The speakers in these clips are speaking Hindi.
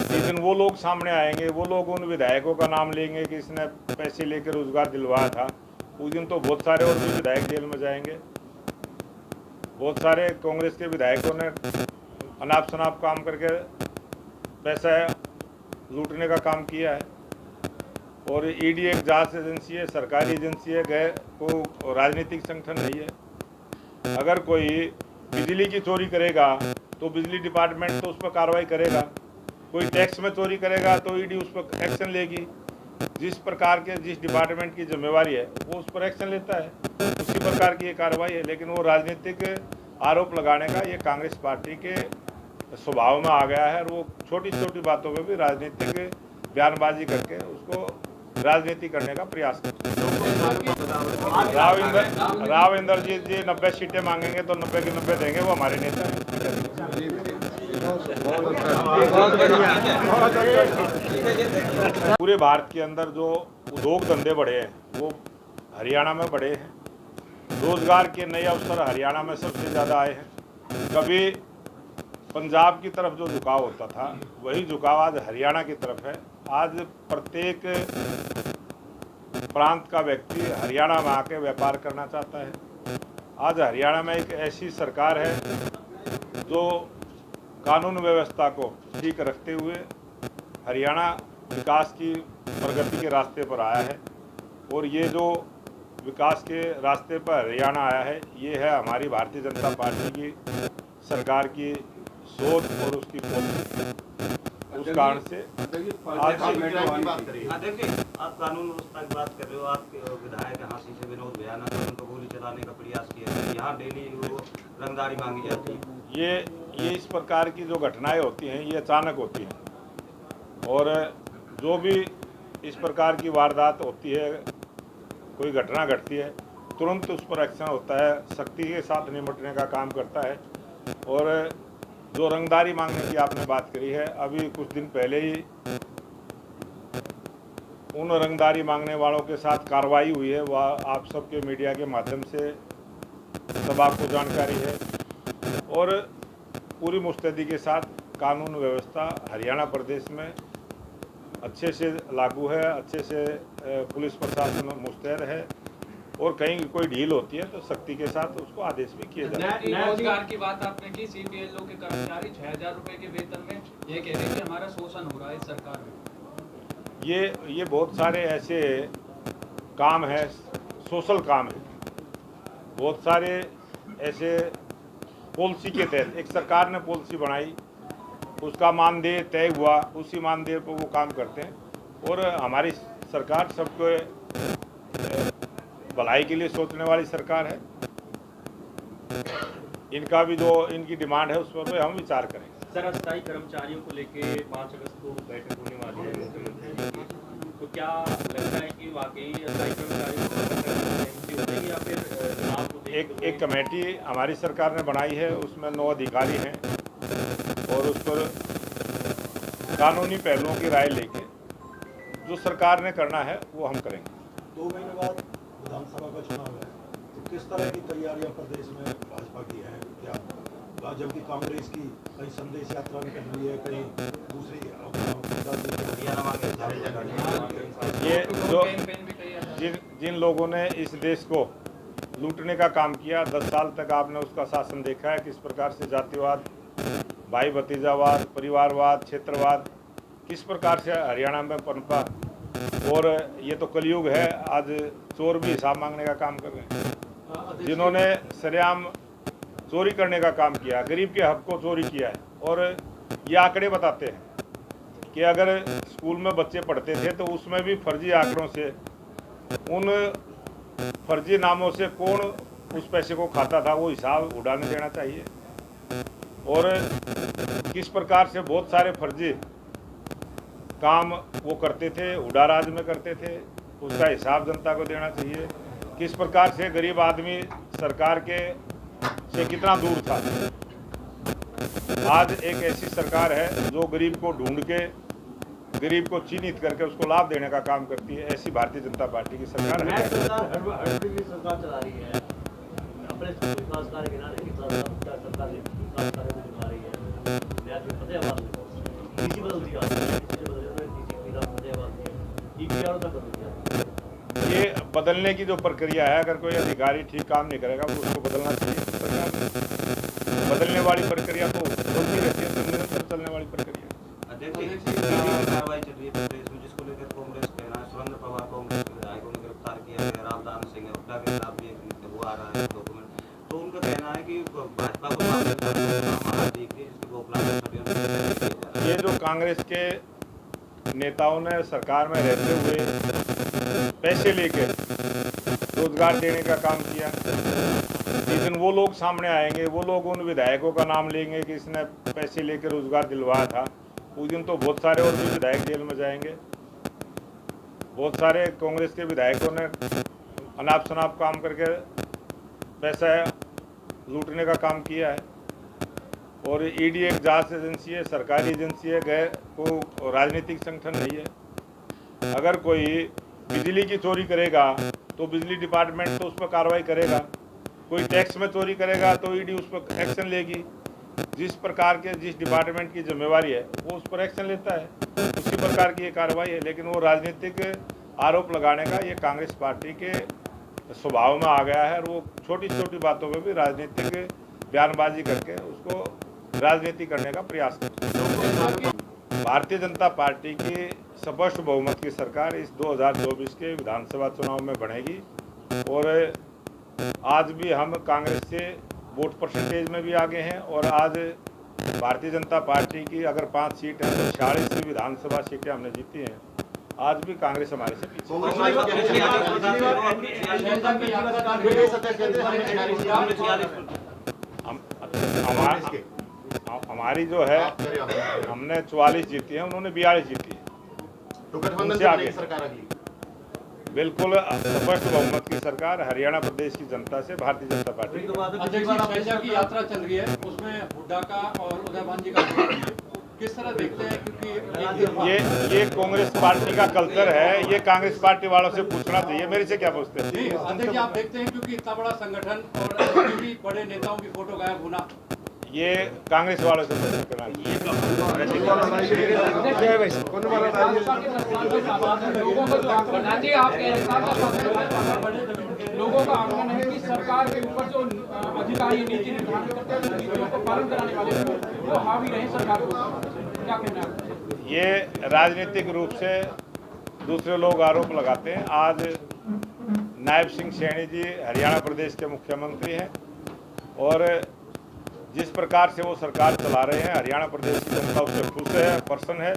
जिस दिन वो लोग सामने आएंगे, वो लोग उन विधायकों का नाम लेंगे कि इसने पैसे लेकर रोजगार दिलवाया था, उस दिन तो बहुत सारे और भी विधायक जेल में जाएंगे। बहुत सारे कांग्रेस के विधायकों ने अनाप शनाप काम करके पैसा लूटने का काम किया है। और ईडी एक जांच एजेंसी है, सरकारी एजेंसी है, गैर को राजनीतिक संगठन नहीं है। अगर कोई बिजली की चोरी करेगा तो बिजली डिपार्टमेंट तो उस पर कार्रवाई करेगा, कोई टैक्स में चोरी करेगा तो ईडी उस पर एक्शन लेगी। जिस प्रकार के जिस डिपार्टमेंट की जिम्मेवारी है वो उस पर एक्शन लेता है, उसी प्रकार की ये कार्रवाई है। लेकिन वो राजनीतिक आरोप लगाने का ये कांग्रेस पार्टी के स्वभाव में आ गया है, और वो छोटी छोटी बातों पे भी राजनीतिक बयानबाजी करके उसको राजनीति करने का प्रयास करते हैं। राव इंद्रजीत जी 90 सीटें मांगेंगे तो 90 की 90 देंगे, वो हमारे नेता हैं। पूरे भारत के अंदर जो उद्योग धंधे बढ़े हैं वो हरियाणा में बढ़े हैं। रोजगार के नए अवसर हरियाणा में सबसे ज़्यादा आए हैं। कभी पंजाब की तरफ जो झुकाव होता था वही झुकाव आज हरियाणा की तरफ है। आज प्रत्येक प्रांत का व्यक्ति हरियाणा में आके व्यापार करना चाहता है। आज हरियाणा में एक ऐसी सरकार है जो कानून व्यवस्था को ठीक रखते हुए हरियाणा विकास की प्रगति के रास्ते पर आया है। और ये जो विकास के रास्ते पर हरियाणा आया है, ये है हमारी भारतीय जनता पार्टी की सरकार की सोच और उसकी पॉलिसी। उस कारण से आज आप कानून व्यवस्था की बात कर रहे हो। आपके विधायक हाथी से विनोद भयानक उनको गोली चलाने का प्रयास किया है, यहाँ डेली वो रंगदारी मांगी जाती है। ये इस प्रकार की जो घटनाएं होती हैं ये अचानक होती हैं, और जो भी इस प्रकार की वारदात होती है, कोई घटना घटती है, तुरंत उस पर एक्शन होता है, सख्ती के साथ निपटने का काम करता है। और जो रंगदारी मांगने की आपने बात करी है, अभी कुछ दिन पहले ही उन रंगदारी मांगने वालों के साथ कार्रवाई हुई है, वह आप सबके मीडिया के माध्यम से सब आपको जानकारी है। और पूरी मुस्तैदी के साथ कानून व्यवस्था हरियाणा प्रदेश में अच्छे से लागू है, अच्छे से पुलिस प्रशासन मुस्तैद है, और कहीं कोई ढील होती है तो सख्ती के साथ उसको आदेश भी किए जाते हैं। रोजगार की बात आपने की, सीपीएलओ के कर्मचारी 6000 रुपए के वेतन में ये कह रहे हैं कि हमारा शोषण हो रहा है सरकार में। ये बहुत सारे ऐसे काम है, सोशल काम है, बहुत सारे ऐसे पॉलिसी के तहत एक सरकार ने पॉलिसी बनाई, उसका मानदेय तय हुआ, उसी मानदेय पर वो काम करते हैं। और हमारी सरकार सबको भलाई के लिए सोचने वाली सरकार है। इनका भी जो इनकी डिमांड है उस पर हम विचार करेंगे। सर, अस्थायी कर्मचारियों को लेके 5 अगस्त को बैठक होने वाली है मुख्यमंत्री जी की, तो क्या लगता है कि वाकई अस्थायी कर्मचारियों को या फिर एक कमेटी हमारी सरकार ने बनाई है, उसमें 9 अधिकारी हैं, और उस पर कानूनी पहलुओं की राय लेके जो सरकार ने करना है वो हम करेंगे। 2 महीने बाद विधानसभा का चुनाव है, तो किस तरह की तैयारियां प्रदेश में भाजपा की है? क्या जबकि कांग्रेस की कहीं संदेश यात्रा निकल रही है, कहीं दूसरी ये जो जिन लोगों ने इस देश को लूटने का काम किया, 10 साल तक आपने उसका शासन देखा है, किस प्रकार से जातिवाद, भाई भतीजावाद, परिवारवाद, क्षेत्रवाद किस प्रकार से हरियाणा में पनपा। और ये तो कलयुग है, आज चोर भी हिसाब मांगने का काम कर रहे हैं। जिन्होंने सरेआम चोरी करने का काम किया, गरीब के हक को चोरी किया है। और ये आंकड़े बताते हैं कि अगर स्कूल में बच्चे पढ़ते थे तो उसमें भी फर्जी आंकड़ों से, उन फर्जी नामों से कौन उस पैसे को खाता था वो हिसाब उड़ाने देना चाहिए। और किस प्रकार से बहुत सारे फर्जी काम वो करते थे, उड़ा राज में करते थे, उसका हिसाब जनता को देना चाहिए। किस प्रकार से गरीब आदमी सरकार के से कितना दूर था। आज एक ऐसी सरकार है जो गरीब को ढूंढ के, गरीब को चिन्हित करके उसको लाभ देने का काम करती है। ऐसी भारतीय जनता पार्टी की सरकार है। सरकार चला रही है, अपने विकास कार्य गिनाने की सरकार विकास कार्य को दिखा रही है। ये बदलने की जो प्रक्रिया है, अगर कोई अधिकारी ठीक काम नहीं करेगा तो उसको बदलना चाहिए सरकार ने। बदलने वाली प्रक्रिया तो चलती रहती है, निरंतर चलने वाली प्रक्रिया। अध्यक्ष जी, ईडी की कार्रवाई चल रही है प्रदेश में, जिसको लेकर कांग्रेस कहना है सुरेंद्र पवार कांग्रेस के विधायकों ने गिरफ्तार किया है, रामदान सिंह हुड्डा के खिलाफ भी एक वो आ रहा है डॉक्यूमेंट। तो उनका कहना है कि भाजपा को ये जो कांग्रेस के नेताओं ने सरकार में रहते हुए पैसे लेके रोजगार देने का काम किया, जिस दिन वो लोग सामने आएंगे, वो लोग उन विधायकों का नाम लेंगे कि इसने पैसे लेके रोजगार दिलवाया था, उस दिन तो बहुत सारे और भी विधायक जेल में जाएंगे। बहुत सारे कांग्रेस के विधायकों ने अनाप शनाप काम करके पैसा लूटने का काम किया है। और ईडी एक जांच एजेंसी है, सरकारी एजेंसी है, गैर को राजनीतिक संगठन नहीं है। अगर कोई बिजली की चोरी करेगा तो बिजली डिपार्टमेंट तो उस पर कार्रवाई करेगा, कोई टैक्स में चोरी करेगा तो ईडी उस पर एक्शन लेगी। जिस प्रकार के जिस डिपार्टमेंट की जिम्मेवारी है वो उस पर एक्शन लेता है, उसी प्रकार की ये कार्रवाई है। लेकिन वो राजनीतिक आरोप लगाने का ये कांग्रेस पार्टी के स्वभाव में आ गया है, और वो छोटी छोटी बातों में भी राजनीतिक बयानबाजी करके उसको राजनीति करने का प्रयास करते हैं। भारतीय जनता पार्टी की स्पष्ट बहुमत की सरकार इस 2024 के विधानसभा चुनाव में बनेगी, और आज भी हम कांग्रेस से वोट परसेंटेज में भी आगे हैं। और आज भारतीय जनता पार्टी की अगर 5 सीट है तो 46 विधानसभा सीटें हमने जीती हैं। आज भी कांग्रेस हमारे से पीछे। हमारी जो है हमने 44 जीती है, उन्होंने 42 जीती है, उनसे आगे बिल्कुल स्पष्ट बहुमत की सरकार हरियाणा प्रदेश की जनता से भारतीय जनता पार्टी। अध्यक्ष की यात्रा चल रही है, उसमें हुड्डा का और उदयभान जी का किस तरह देखते हैं? क्योंकि ये कांग्रेस पार्टी का कल्चर है, ये कांग्रेस पार्टी वालों से पूछना चाहिए, मेरे से क्या पूछते हैं। जी अध्यक्ष, आप देखते हैं क्योंकि इतना बड़ा संगठन और बड़े नेताओं की फोटो गायब होना, ये कांग्रेस वालों से करना चाहिए। लोगों का आंदोलन है कि सरकार के ऊपर जो अधिकारी नीति निर्धारण करते हैं नीतियों को पालन कराने वाले वो हावी रहे सरकार को, क्या कहना है? ये राजनीतिक रूप से दूसरे लोग आरोप लगाते हैं। आज नायब सिंह सैनी जी हरियाणा प्रदेश के मुख्यमंत्री हैं, और जिस प्रकार से वो सरकार चला रहे हैं हरियाणा प्रदेश की जनता उससे खुश है, प्रसन्न है।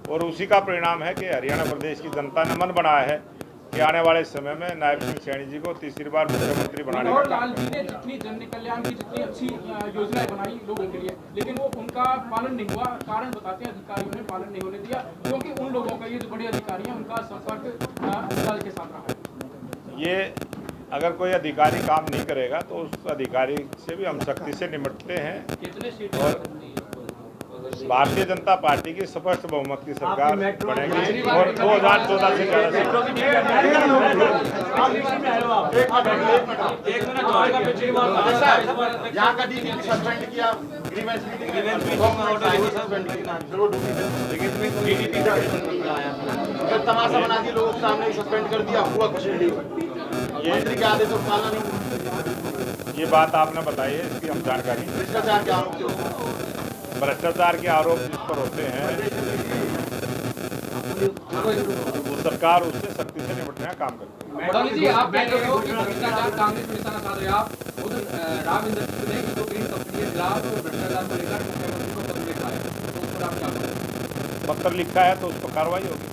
और उसी का परिणाम है कि हरियाणा प्रदेश की जनता ने मन बनाया है कि आने वाले समय में नायब सिंह सैनी जी को तीसरी बार मुख्यमंत्री बनाने का। लाल जी ने जितनी जन कल्याण की जितनी अच्छी योजनाएं बनाई लोगों के लिए, लेकिन वो उनका पालन नहीं हुआ। कारण बताते हैं अधिकारियों ने पालन नहीं होने दिया, क्योंकि उन लोगों का, ये जो बड़े अधिकारी हैं, उनका संपर्क दल के साथ रहा है। ये अगर कोई अधिकारी काम नहीं करेगा तो उस अधिकारी से भी हम सख्ती से निपटते हैं। कितने सीट और भारतीय जनता पार्टी की स्पष्ट बहुमत की सरकार बनेगी, और 2014 से ज़्यादा यहाँ का डीजीपी सस्पेंड किया, ग्रीवेंस तमाशा बना दिया, लोगों के सामने सस्पेंड कर दिया, हुआ कुछ नहीं। मंत्री के आदेशों का पालन नहीं। ये बात आपने बताई है, इसकी हम जानकारी। भ्रष्टाचार के आरोप भ्रष्टाचार के आरोप जिस पर होते हैं वो सरकार उससे सख्ती से निपटने का काम करती है। मैडम जी, आप कह रहे हो कि भ्रष्टाचार कांग्रेस में निशाना साध रहे हैं। आप खुद राम इंद्रजीत ने जो ग्रीन कंपनी के खिलाफ भ्रष्टाचार को लेकर मुख्यमंत्री को पत्र लिखा है, तो उस पर आप क्या करें? पत्र लिखा है तो उस पर कार्रवाई होगी।